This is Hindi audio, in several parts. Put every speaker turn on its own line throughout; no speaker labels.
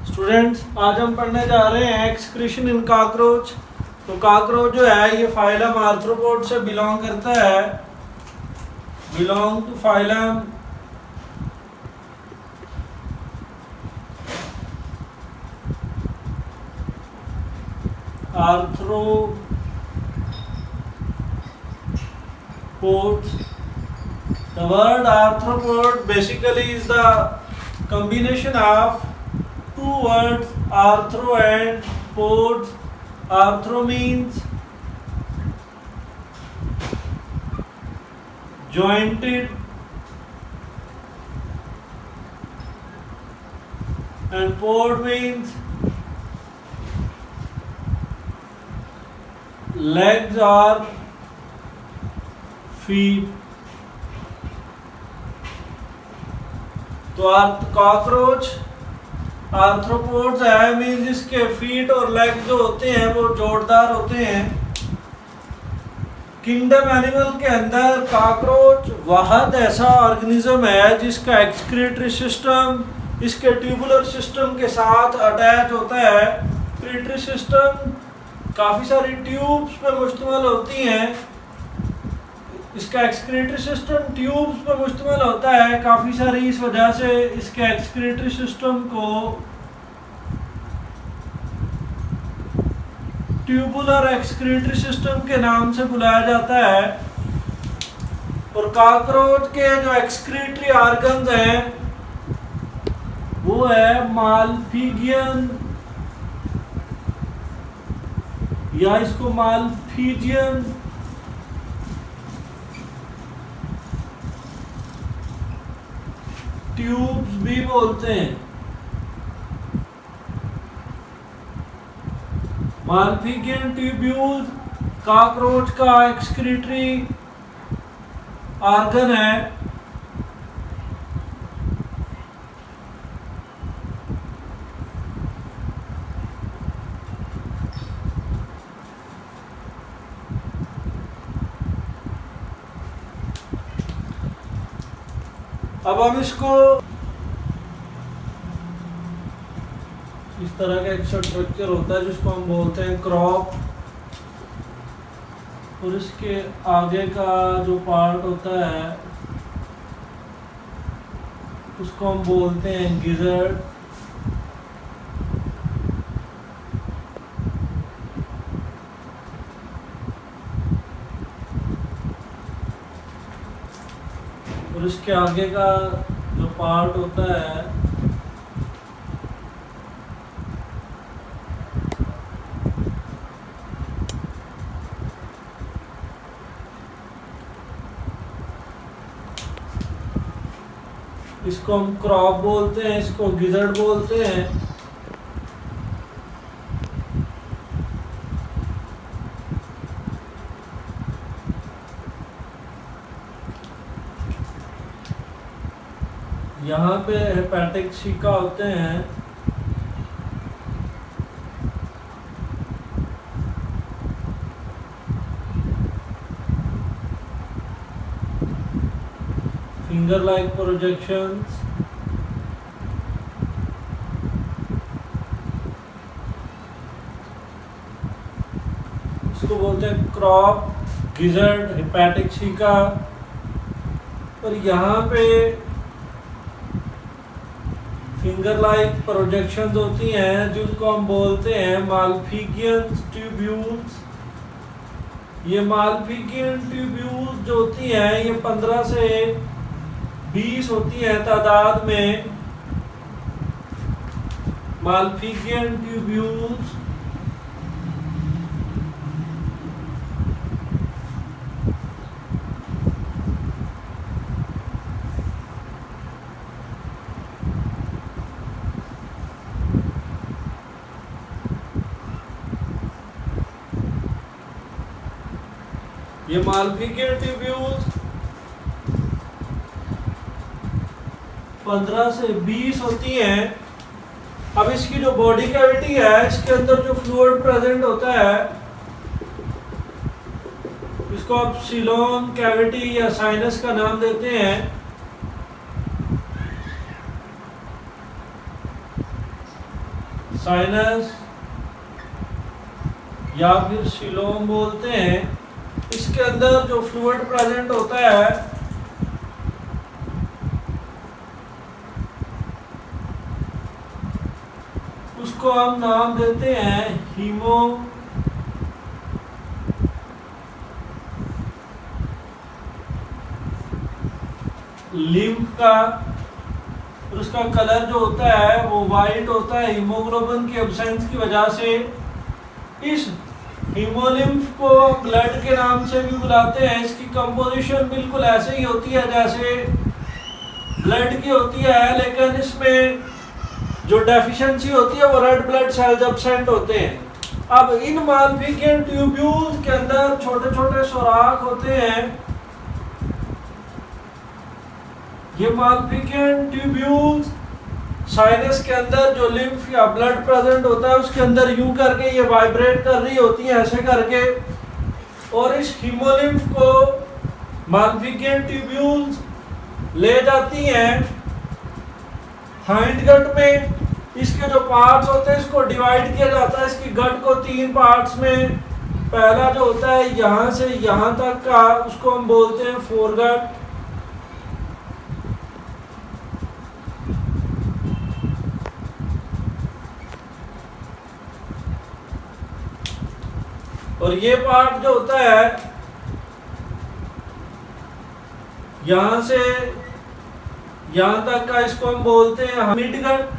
स्टूडेंट्स, आज हम पढ़ने जा रहे हैं एक्सक्रीशन इन कॉकरोच। तो कॉकरोच जो है ये फाइलम आर्थ्रोपोड से बिलोंग करता है, belong to phylum arthropods. The word arthropod basically is the combination of two words, arthro and pods. Arthro means jointed and pod means legs or feet. तो कॉकरोच आर्थ्रोपोड्स है, मीन जिसके फीट और लेग जो होते हैं वो जोड़दार होते हैं। किंगडम एनिमल के अंदर कॉकरोच वाहद ऐसा ऑर्गेनिज्म है जिसका एक्सक्रीटरी सिस्टम इसके ट्यूबुलर सिस्टम के साथ अटैच होता है। एक्सक्रीटरी सिस्टम काफ़ी सारी ट्यूब्स पे मुश्तमिल होती हैं। इसका एक्सक्रीटरी सिस्टम ट्यूब्स पर मुश्तमिल होता है काफ़ी सारी, इस वजह से इसके एक्सक्रीटरी सिस्टम को ट्यूबुलर एक्सक्रीटरी सिस्टम के नाम से बुलाया जाता है। और कॉकरोच के जो एक्सक्रीटरी ऑर्गन्स हैं वो है मालफिजियन या इसको मालफिजियन ट्यूब्स भी बोलते हैं। मालफिजियन ट्यूब्यूल्स कॉकरोच का एक्सक्रीटरी ऑर्गन है। अब हम इसको इस तरह का एक स्ट्रक्चर होता है जिसको हम बोलते हैं क्रॉप, और इसके आगे का जो पार्ट होता है उसको हम बोलते हैं गिजर्ड। और इसके आगे का जो पार्ट होता है इसको हम क्रॉप बोलते हैं, इसको गिजर्ड बोलते हैं। यहाँ पे हेपेटिक शिका होते हैं। फिंगर लाइक प्रोजेक्शंस, इसको बोलते हैं क्रॉप, गिजर्ड, हेपेटिक शिका। और यहाँ पे फिंगर लाइक प्रोजेक्शंस होती हैं जिनको हम बोलते हैं मालफिजियन ट्यूब्यूल्स। ये मालफिजियन ट्यूब्यूल्स जो होती हैं ये 15 से 20 होती हैं तादाद में। मालफिजियन ट्यूब्यूल्स ये मालफिजियन ट्यूब्यूल्स 15 से 20 होती हैं। अब इसकी जो बॉडी कैविटी है इसके अंदर जो फ्लूइड प्रेजेंट होता है इसको आप सिलोन कैविटी या साइनस का नाम देते हैं। साइनस या फिर सिलोम बोलते हैं। इसके अंदर जो फ्लूइड प्रेजेंट होता है उसको हम नाम देते हैं लिम्फ का। और उसका कलर जो होता है वो वाइट होता है हीमोग्लोबिन के एब्सेंस की वजह से। इस हीमोलिम्फ को ब्लड के नाम से भी बुलाते हैं। इसकी कंपोजिशन बिल्कुल ऐसे ही होती है जैसे ब्लड की होती है, लेकिन इसमें जो डेफिशिएंसी होती है वो रेड ब्लड सेल्स एब्सेंट होते हैं। अब इन मालफिकेंट ट्यूब्यूल्स के अंदर छोटे छोटे सुराख होते हैं। ये मालफिकेंट ट्यूब्यूल्स साइनस के अंदर जो लिम्फ या ब्लड प्रेजेंट होता है उसके अंदर यूं करके ये वाइब्रेट कर रही होती है ऐसे करके, और इस हीमोलिम्फ को मालफिकेंट ट्यूब्यूल्स ले जाती हैं हाइंड गट में। इसके जो पार्ट्स होते हैं इसको डिवाइड किया जाता है इसकी गट को 3 पार्ट्स में। पहला जो होता है यहाँ से यहाँ तक का उसको हम बोलते हैं फोरगट। और ये पार्ट जो होता है यहां से यहां तक का इसको हम बोलते हैं मिडगट।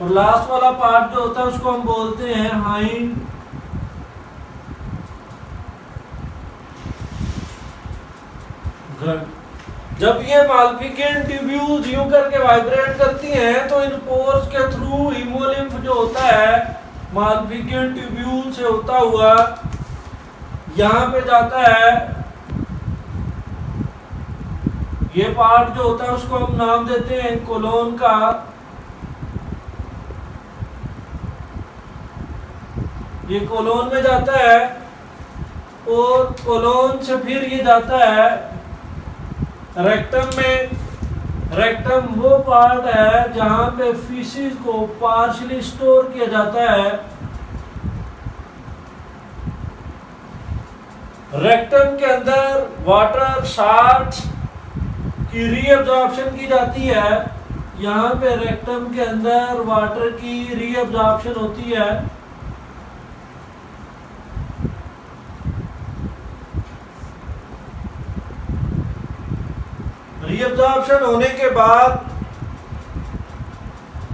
और लास्ट वाला पार्ट जो होता है उसको हम बोलते हैं हाइंड गट। जब ये मालफिकेंट ट्यूब्यूल्स यूं करके वाइब्रेट करती हैं तो इन पोर्स के थ्रू हीमोलिम्फ जो होता है मालफिकेंट ट्यूब्यूल से होता हुआ यहाँ पे जाता है। ये पार्ट जो होता है उसको हम नाम देते हैं कोलोन का। ये कोलोन में जाता है और कोलोन से फिर ये जाता है रेक्टम में। रेक्टम वो पार्ट है जहां पे फीसिस को पार्शियली स्टोर किया जाता है। रेक्टम के अंदर वाटर साल्ट्स की रीअब्जॉर्प्शन की जाती है। यहाँ पे रेक्टम के अंदर वाटर की रीअब्जॉर्प्शन होती है। रीअब्जॉर्प्शन होने के बाद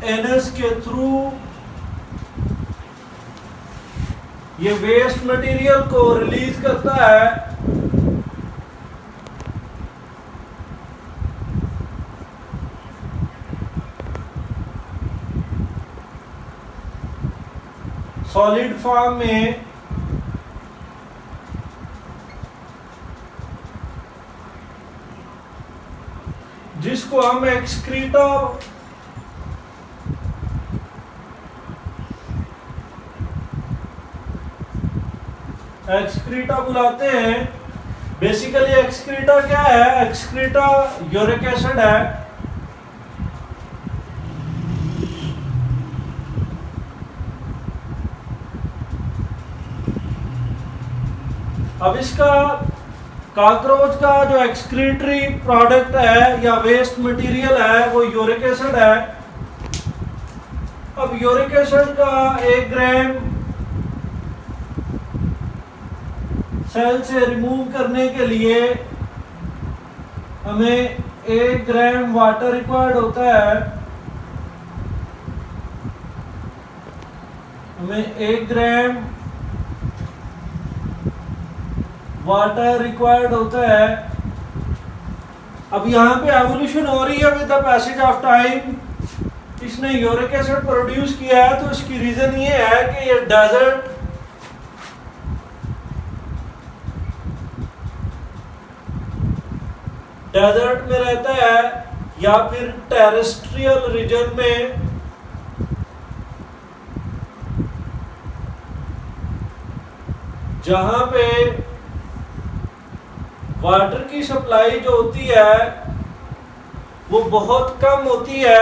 एनस के थ्रू ये वेस्ट मटेरियल को रिलीज करता है। सॉलिड फॉर्म में जिसको हम एक्सक्रीटा बुलाते हैं। बेसिकली एक्सक्रीटा क्या है? एक्सक्रीटा यूरिक एसिड है। अब इसका कॉकरोच का जो एक्सक्रीटरी प्रोडक्ट है या वेस्ट मटेरियल है वो यूरिक एसिड है। अब यूरिक एसिड का 1 ग्राम सेल से रिमूव करने के लिए हमें 1 ग्राम वाटर रिक्वायर्ड होता है। हमें 1 ग्राम वाटर रिक्वायर्ड होता है। अब यहाँ पे एवोल्यूशन हो रही है with the passage of time. इसने यूरिक एसिड प्रोड्यूस किया है तो इसकी रीजन ये है कि ये डेजर्ट में रहता है या फिर टेरेस्ट्रियल रीजन में, जहां पे वाटर की सप्लाई जो होती है वो बहुत कम होती है।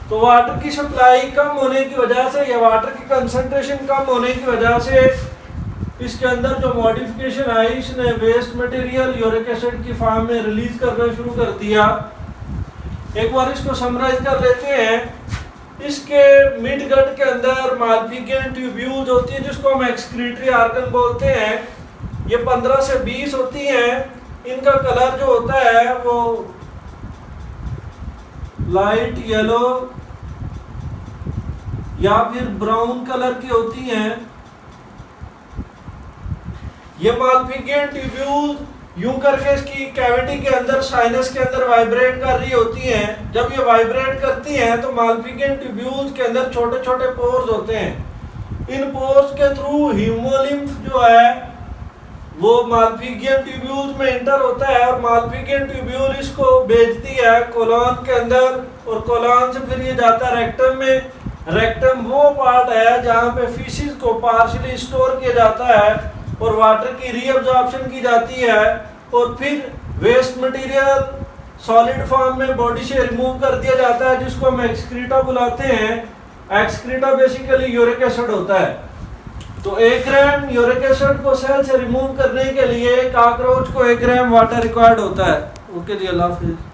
तो वाटर की सप्लाई कम होने की वजह से या वाटर की कंसंट्रेशन कम होने की वजह से इसके अंदर जो मॉडिफिकेशन आई, इसने वेस्ट मटेरियल यूरिक एसिड की फॉर्म में रिलीज करना शुरू कर दिया। एक बार इसको समराइज कर लेते हैं। इसके मिड गट के अंदर मालपिगियन ट्यूब्यूल्स होती है जिसको हम एक्सक्रीटरी ऑर्गन बोलते हैं। ये 15 से 20 होती हैं। इनका कलर जो होता है वो लाइट येलो या फिर ब्राउन कलर की होती हैं। ये मालपिगियन ट्यूब्यूल यूं करके इसकी कैविटी के अंदर साइनस के अंदर वाइब्रेट कर रही होती हैं। जब ये वाइब्रेट करती हैं तो मालपिगियन ट्यूब्यूल्स के अंदर छोटे छोटे पोर्स होते हैं। इन पोर्स के थ्रू हीमोलिम्फ जो है वो मालपिगियन ट्यूब्यूल्स में इंटर होता है और मालपिगियन ट्यूब्यूल इसको भेजती है कोलन के अंदर और कोलन से फिर ये जाता है रेक्टम में। रेक्टम वो पार्ट है जहाँ पे फीसिस को पार्शियली स्टोर किया जाता है और वाटर की रीअब्जॉर्प्शन की जाती है और फिर वेस्ट मटेरियल सॉलिड फॉर्म में बॉडी से रिमूव कर दिया जाता है जिसको हम एक्सक्रीटा बुलाते हैं। एक्सक्रीटा बेसिकली यूरिक एसिड होता है। तो 1 ग्राम यूरिक एसिड को सेल से रिमूव करने के लिए कॉकरोच को 1 ग्राम वाटर रिक्वायर्ड होता है। ओके जी, अल्लाह हाफिज़।